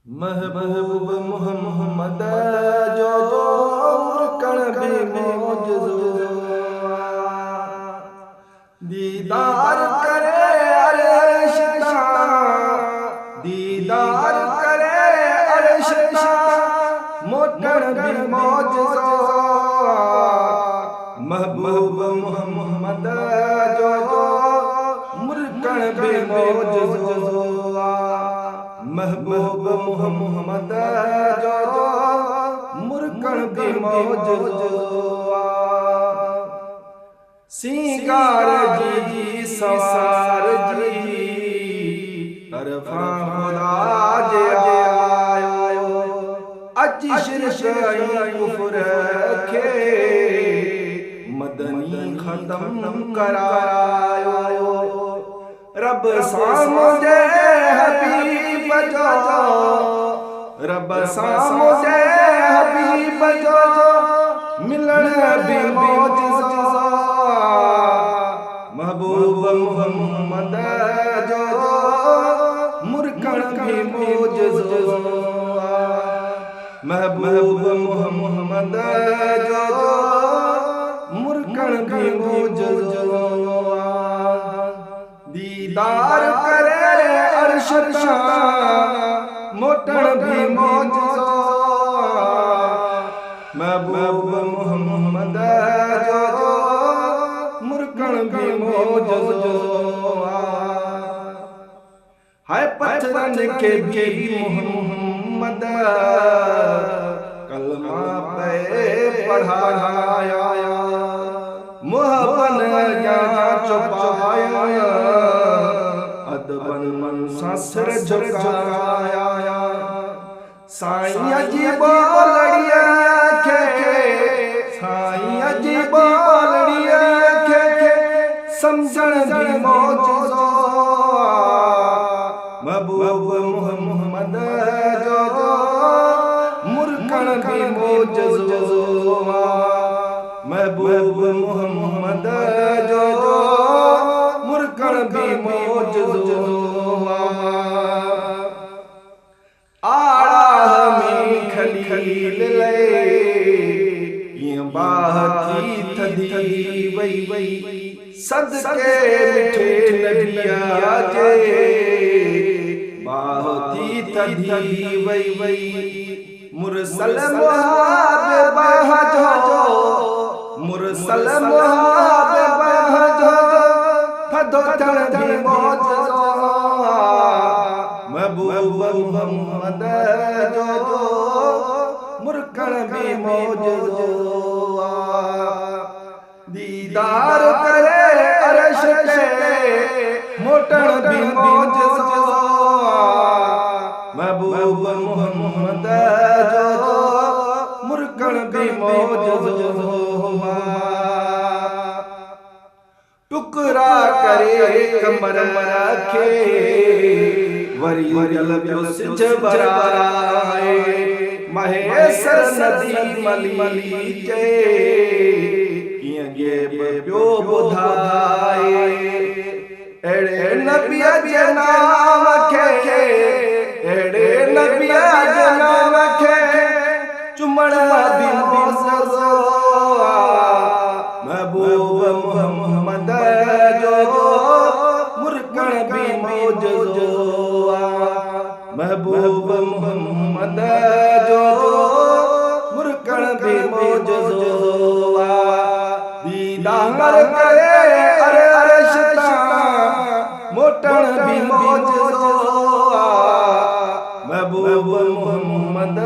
महबूब मोहम्मद जो कण भी मौजूद दीदार करे अर्श ता दीदार करे अर्श ता मोटन भी मौजूद महबूब मोहम्मद जो मुरकण भी मौजूद महबूब मोहम्मद जो मुरकण भी मौजूद सिंगार जी सवार जी तरफा खुदा जे आयो अज शिरक कुफर खे मदनी खत्म करायो रब सामुझे हबीब जो रब सामुझे हबीब जो मिलन भी मौजूद महबूब मोहम्मद जो मुरकण भी मौजूद महबूब मोहम्मद जो मुरकण भी मौजूद दीदार करे अर्श ता मोटन भी मौजूद महबूब मोहम्मद जो मुरकण भी मौजूद है पत्थरन के भी मोहम्मद कलमा पे पढ़ाया मोहबन यहाँ छुपाया अदबन ससर झुकाया साईं जी बोलड़िया के साईं जी बोलड़िया के समझण भी मौजूद महबूब मोहम्मद जो मुरकण भी मौजूद महबूब मोहम्मद जो मुरकण भी मौजूद आड़ा में खलील ले ये बाह की थदी वई सदके मिठे नबिया जे बाह की थदी वई मुरसल मुहाब बाह जो मुरसल मुहाब बाह जो फदो तण भी मौजूद महबूब मोहम्मद जो मुरकण भी मौजूद दीदार करे अर्श के मोटन भी मौजूद महबूब मोहम्मद जो मुरकण भी मौजूद टुकड़ा करे कमर रखे वरी जल सिज बराए महेश्वर नदी मली जे किए पियो बुधाए एड़े नबिया जे नाम खे एड़े नबिया जे नाम खे चुमण भी मौजूद महबूब मोहम्मद जो मुरकण भी मौजूद महबूब मोहम्मद जो मुरकण भी मौजूद दीदार करे अर्श ता मोटन भी मौजूद महबूब मोहम्मद